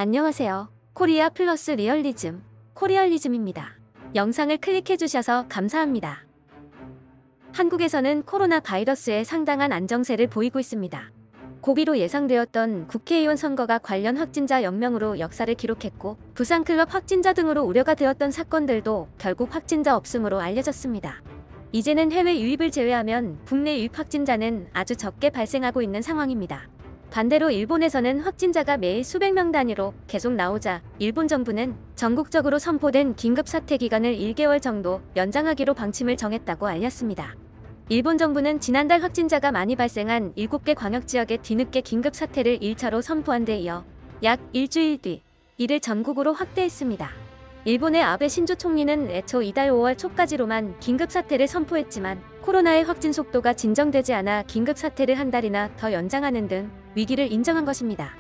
안녕하세요. 코리아 플러스 리얼리즘, 코리얼리즘입니다. 영상을 클릭해주셔서 감사합니다. 한국에서는 코로나 바이러스에 상당한 안정세를 보이고 있습니다. 고비로 예상되었던 국회의원 선거가 관련 확진자 0명으로 역사를 기록했고, 부산클럽 확진자 등으로 우려가 되었던 사건들도 결국 확진자 없음으로 알려졌습니다. 이제는 해외 유입을 제외하면 국내 유입 확진자는 아주 적게 발생하고 있는 상황입니다. 반대로 일본에서는 확진자가 매일 수백 명 단위로 계속 나오자 일본 정부는 전국적으로 선포된 긴급사태 기간을 1개월 정도 연장하기로 방침을 정했다고 알렸습니다. 일본 정부는 지난달 확진자가 많이 발생한 7개 광역지역에 뒤늦게 긴급사태를 1차로 선포한 데 이어 약 일주일 뒤 이를 전국으로 확대했습니다. 일본의 아베 신조 총리는 애초 이달 5월 초까지로만 긴급사태를 선포했지만 코로나의 확진 속도가 진정되지 않아 긴급사태를 한 달이나 더 연장하는 등 위기를 인정한 것입니다.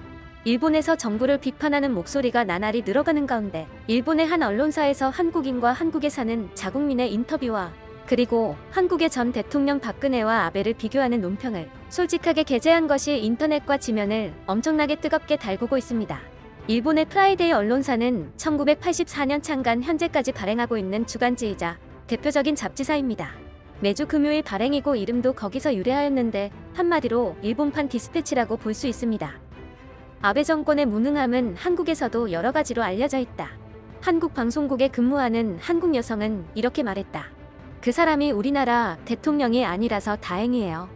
일본에서 정부를 비판하는 목소리가 나날이 늘어가는 가운데 일본의 한 언론사에서 한국인과 한국에 사는 자국민의 인터뷰와 그리고 한국의 전 대통령 박근혜와 아베를 비교하는 논평을 솔직하게 게재한 것이 인터넷과 지면을 엄청나게 뜨겁게 달구고 있습니다. 일본의 프라이데이 언론사는 1984년 창간 현재까지 발행하고 있는 주간지이자 대표적인 잡지사입니다. 매주 금요일 발행이고 이름도 거기서 유래하였는데 한마디로 일본판 디스패치라고 볼 수 있습니다. 아베 정권의 무능함은 한국에서도 여러 가지로 알려져 있다. 한국 방송국에 근무하는 한국 여성은 이렇게 말했다. 그 사람이 우리나라 대통령이 아니라서 다행이에요.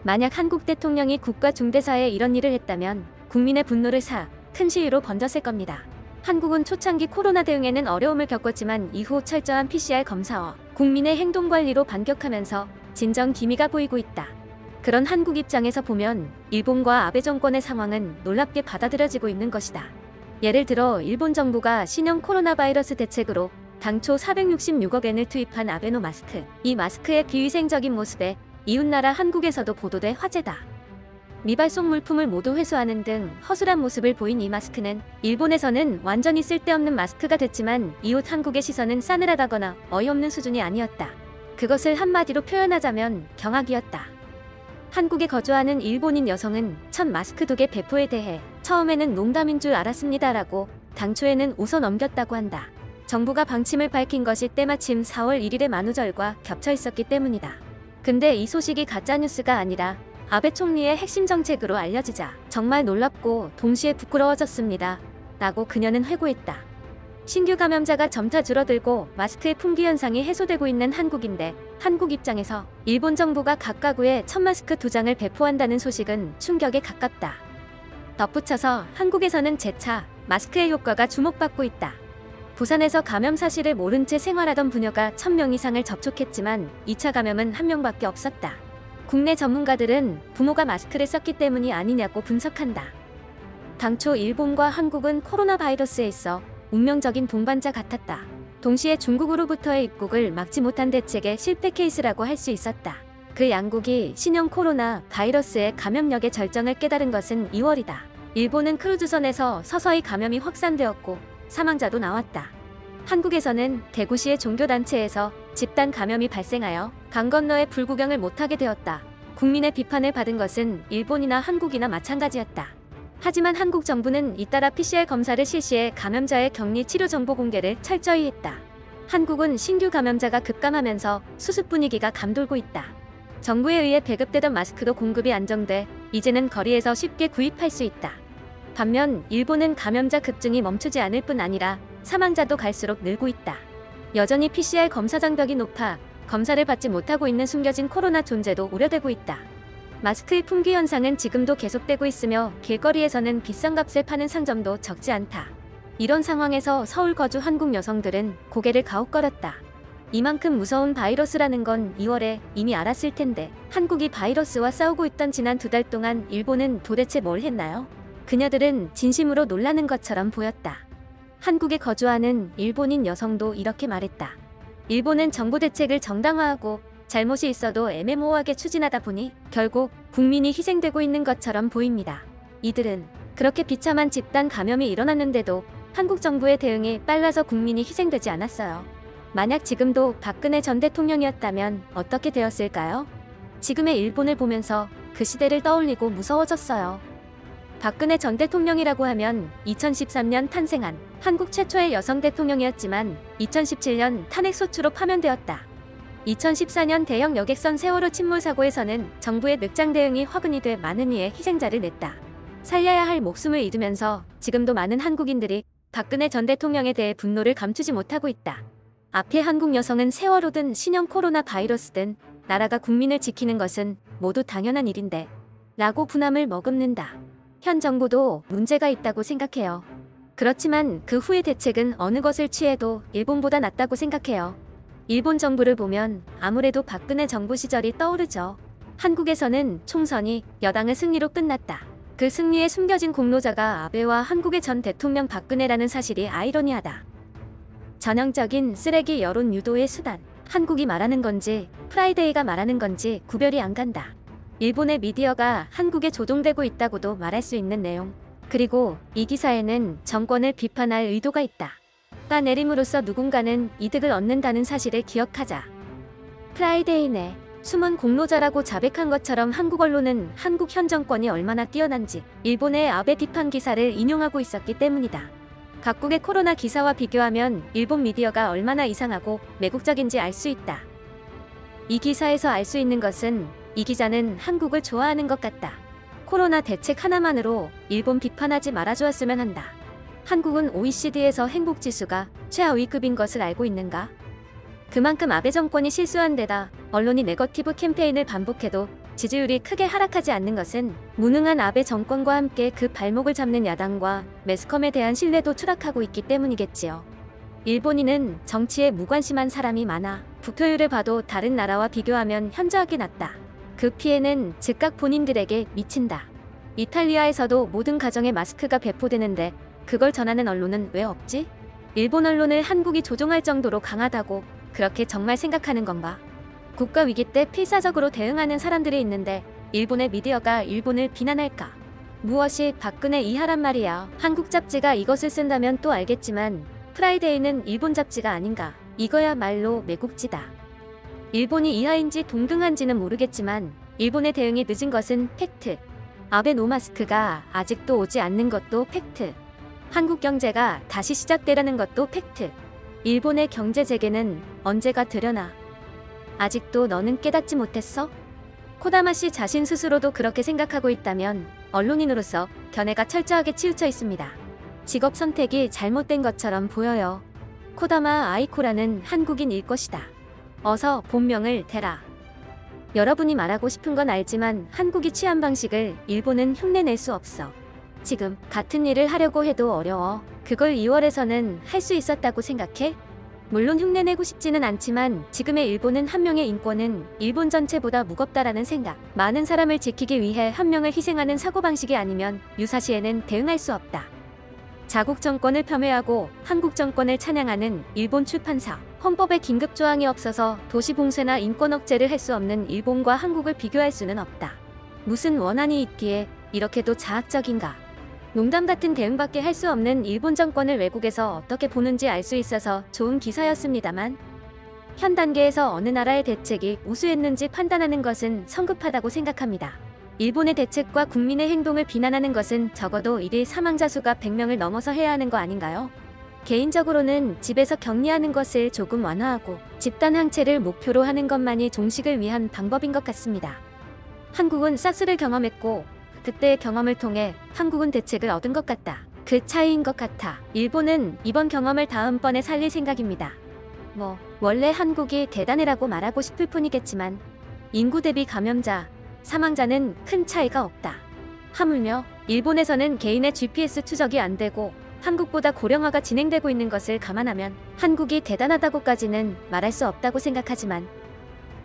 만약 한국 대통령이 국가 중대사에 이런 일을 했다면 국민의 분노를 큰 시위로 번졌을 겁니다. 한국은 초창기 코로나 대응에는 어려움을 겪었지만 이후 철저한 PCR 검사와 국민의 행동관리로 반격하면서 진정 기미가 보이고 있다. 그런 한국 입장에서 보면 일본과 아베 정권의 상황은 놀랍게 받아들여지고 있는 것이다. 예를 들어 일본 정부가 신형 코로나 바이러스 대책으로 당초 466억 엔을 투입한 아베노 마스크. 이 마스크의 비위생적인 모습에 이웃나라 한국에서도 보도돼 화제다. 미발송 물품을 모두 회수하는 등 허술한 모습을 보인 이 마스크는 일본에서는 완전히 쓸데없는 마스크가 됐지만 이웃 한국의 시선은 싸늘하다거나 어이없는 수준이 아니었다. 그것을 한마디로 표현하자면 경악이었다. 한국에 거주하는 일본인 여성은 첫 마스크 독의 배포에 대해 처음에는 농담인 줄 알았습니다라고 당초에는 웃어 넘겼다고 한다. 정부가 방침을 밝힌 것이 때마침 4월 1일의 만우절과 겹쳐 있었기 때문이다. 근데 이 소식이 가짜뉴스가 아니라 아베 총리의 핵심 정책으로 알려지자 정말 놀랍고 동시에 부끄러워졌습니다. 라고 그녀는 회고했다. 신규 감염자가 점차 줄어들고 마스크의 품귀 현상이 해소되고 있는 한국인데 한국 입장에서 일본 정부가 각 가구에 첫 마스크 2장을 배포한다는 소식은 충격에 가깝다. 덧붙여서 한국에서는 재차 마스크의 효과가 주목받고 있다. 부산에서 감염 사실을 모른 채 생활하던 부녀가 1000명 이상을 접촉했지만 2차 감염은 1명밖에 없었다. 국내 전문가들은 부모가 마스크를 썼기 때문이 아니냐고 분석한다. 당초 일본과 한국은 코로나 바이러스에 있어 운명적인 동반자 같았다. 동시에 중국으로부터의 입국을 막지 못한 대책의 실패 케이스라고 할 수 있었다. 그 양국이 신형 코로나 바이러스의 감염력의 절정을 깨달은 것은 2월이다. 일본은 크루즈선에서 서서히 감염이 확산되었고 사망자도 나왔다. 한국에서는 대구시의 종교단체에서 집단 감염이 발생하여 강 건너에 불구경을 못하게 되었다. 국민의 비판을 받은 것은 일본이나 한국이나 마찬가지였다. 하지만 한국 정부는 잇따라 PCR 검사를 실시해 감염자의 격리 치료 정보 공개를 철저히 했다. 한국은 신규 감염자가 급감하면서 수습 분위기가 감돌고 있다. 정부에 의해 배급되던 마스크도 공급이 안정돼 이제는 거리에서 쉽게 구입할 수 있다. 반면 일본은 감염자 급증이 멈추지 않을 뿐 아니라 사망자도 갈수록 늘고 있다. 여전히 PCR 검사 장벽이 높아 검사를 받지 못하고 있는 숨겨진 코로나 존재도 우려되고 있다. 마스크의 품귀 현상은 지금도 계속되고 있으며 길거리에서는 비싼 값에 파는 상점도 적지 않다. 이런 상황에서 서울 거주 한국 여성들은 고개를 가웃거렸다. 이만큼 무서운 바이러스라는 건 2월에 이미 알았을 텐데 한국이 바이러스와 싸우고 있던 지난 2달 동안 일본은 도대체 뭘 했나요? 그녀들은 진심으로 놀라는 것처럼 보였다. 한국에 거주하는 일본인 여성도 이렇게 말했다. 일본은 정부 대책을 정당화하고 잘못이 있어도 애매모호하게 추진하다 보니 결국 국민이 희생되고 있는 것처럼 보입니다. 이들은 그렇게 비참한 집단 감염이 일어났는데도 한국 정부의 대응이 빨라서 국민이 희생되지 않았어요. 만약 지금도 박근혜 전 대통령이었다면 어떻게 되었을까요? 지금의 일본을 보면서 그 시대를 떠올리고 무서워졌어요. 박근혜 전 대통령이라고 하면 2013년 탄생한 한국 최초의 여성 대통령이었지만 2017년 탄핵소추로 파면되었다. 2014년 대형 여객선 세월호 침몰 사고에서는 정부의 늑장 대응이 화근이 돼 많은 이의 희생자를 냈다. 살려야 할 목숨을 잃으면서 지금도 많은 한국인들이 박근혜 전 대통령에 대해 분노를 감추지 못하고 있다. 앞에 한국 여성은 세월호든 신형 코로나 바이러스든 나라가 국민을 지키는 것은 모두 당연한 일인데 라고 분함을 머금는다. 현 정부도 문제가 있다고 생각해요. 그렇지만 그 후의 대책은 어느 것을 취해도 일본보다 낫다고 생각해요. 일본 정부를 보면 아무래도 박근혜 정부 시절이 떠오르죠. 한국에서는 총선이 여당의 승리로 끝났다. 그 승리에 숨겨진 공로자가 아베와 한국의 전 대통령 박근혜라는 사실이 아이러니하다. 전형적인 쓰레기 여론 유도의 수단. 한국이 말하는 건지 프라이데이가 말하는 건지 구별이 안 간다. 일본의 미디어가 한국에 조종되고 있다고도 말할 수 있는 내용. 그리고 이 기사에는 정권을 비판할 의도가 있다. 내림으로써 누군가는 이득을 얻는다는 사실을 기억하자. 프라이데이네. 숨은 공로자라고 자백한 것처럼 한국 언론은 한국 현 정권이 얼마나 뛰어난지 일본의 아베 비판 기사를 인용하고 있었기 때문이다. 각국의 코로나 기사와 비교하면 일본 미디어가 얼마나 이상하고 매국적인지 알 수 있다. 이 기사에서 알 수 있는 것은 이 기자는 한국을 좋아하는 것 같다. 코로나 대책 하나만으로 일본 비판하지 말아주었으면 한다. 한국은 OECD에서 행복지수가 최하위급인 것을 알고 있는가? 그만큼 아베 정권이 실수한 데다 언론이 네거티브 캠페인을 반복해도 지지율이 크게 하락하지 않는 것은 무능한 아베 정권과 함께 그 발목을 잡는 야당과 매스컴에 대한 신뢰도 추락하고 있기 때문이겠지요. 일본인은 정치에 무관심한 사람이 많아 부표율을 봐도 다른 나라와 비교하면 현저하게 낮다. 그 피해는 즉각 본인들에게 미친다. 이탈리아에서도 모든 가정에 마스크가 배포되는데 그걸 전하는 언론은 왜 없지? 일본 언론을 한국이 조종할 정도로 강하다고 그렇게 정말 생각하는 건가? 국가 위기 때 필사적으로 대응하는 사람들이 있는데 일본의 미디어가 일본을 비난할까? 무엇이 박근혜 이하란 말이야. 한국 잡지가 이것을 쓴다면 또 알겠지만 프라이데이는 일본 잡지가 아닌가? 이거야말로 매국지다. 일본이 이하인지 동등한지는 모르겠지만 일본의 대응이 늦은 것은 팩트. 아베 노마스크가 아직도 오지 않는 것도 팩트. 한국 경제가 다시 시작되라는 것도 팩트. 일본의 경제 재개는 언제가 되려나? 아직도 너는 깨닫지 못했어? 코다마 씨 자신 스스로도 그렇게 생각하고 있다면 언론인으로서 견해가 철저하게 치우쳐 있습니다. 직업 선택이 잘못된 것처럼 보여요. 코다마 아이코라는 한국인일 것이다. 어서 본명을 대라. 여러분이 말하고 싶은 건 알지만 한국이 취한 방식을 일본은 흉내낼 수 없어. 지금 같은 일을 하려고 해도 어려워. 그걸 2월에서는 할 수 있었다고 생각해? 물론 흉내내고 싶지는 않지만 지금의 일본은 한 명의 인권은 일본 전체보다 무겁다라는 생각. 많은 사람을 지키기 위해 한 명을 희생하는 사고방식이 아니면 유사시에는 대응할 수 없다. 자국 정권을 폄훼하고 한국 정권을 찬양하는 일본 출판사. 헌법에 긴급조항이 없어서 도시봉쇄나 인권 억제를 할 수 없는 일본과 한국을 비교할 수는 없다. 무슨 원한이 있기에 이렇게도 자학적인가? 농담 같은 대응밖에 할 수 없는 일본 정권을 외국에서 어떻게 보는지 알 수 있어서 좋은 기사였습니다만 현 단계에서 어느 나라의 대책이 우수했는지 판단하는 것은 성급하다고 생각합니다. 일본의 대책과 국민의 행동을 비난하는 것은 적어도 일일 사망자 수가 100명을 넘어서 해야 하는 거 아닌가요? 개인적으로는 집에서 격리하는 것을 조금 완화하고 집단 항체를 목표로 하는 것만이 종식을 위한 방법인 것 같습니다. 한국은 사스를 경험했고 그때의 경험을 통해 한국은 대책을 얻은 것 같다. 그 차이인 것 같아. 일본은 이번 경험을 다음번에 살릴 생각입니다. 원래 한국이 대단해라고 말하고 싶을 뿐이겠지만 인구 대비 감염자, 사망자는 큰 차이가 없다. 하물며 일본에서는 개인의 GPS 추적이 안 되고 한국보다 고령화가 진행되고 있는 것을 감안하면 한국이 대단하다고까지는 말할 수 없다고 생각하지만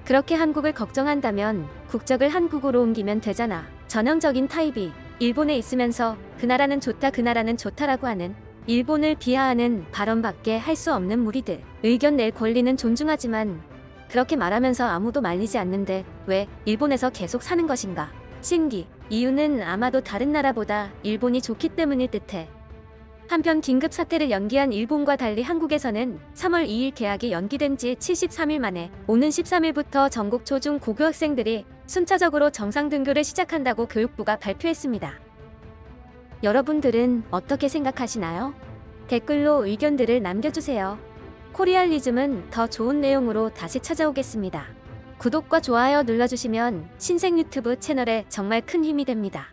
그렇게 한국을 걱정한다면 국적을 한국으로 옮기면 되잖아. 전형적인 타입이 일본에 있으면서 그 나라는 좋다 그 나라는 좋다라고 하는 일본을 비하하는 발언밖에 할 수 없는 무리들. 의견 낼 권리는 존중하지만 그렇게 말하면서 아무도 말리지 않는데 왜 일본에서 계속 사는 것인가? 신기. 이유는 아마도 다른 나라보다 일본이 좋기 때문일 듯해. 한편 긴급 사태를 연기한 일본과 달리 한국에서는 3월 2일 개학이 연기된 지 73일 만에 오는 13일부터 전국 초중 고교 학생들이 순차적으로 정상 등교를 시작한다고 교육부가 발표했습니다. 여러분들은 어떻게 생각하시나요? 댓글로 의견들을 남겨주세요. 코리알리즘은 더 좋은 내용으로 다시 찾아오겠습니다. 구독과 좋아요 눌러주시면 신생 유튜브 채널에 정말 큰 힘이 됩니다.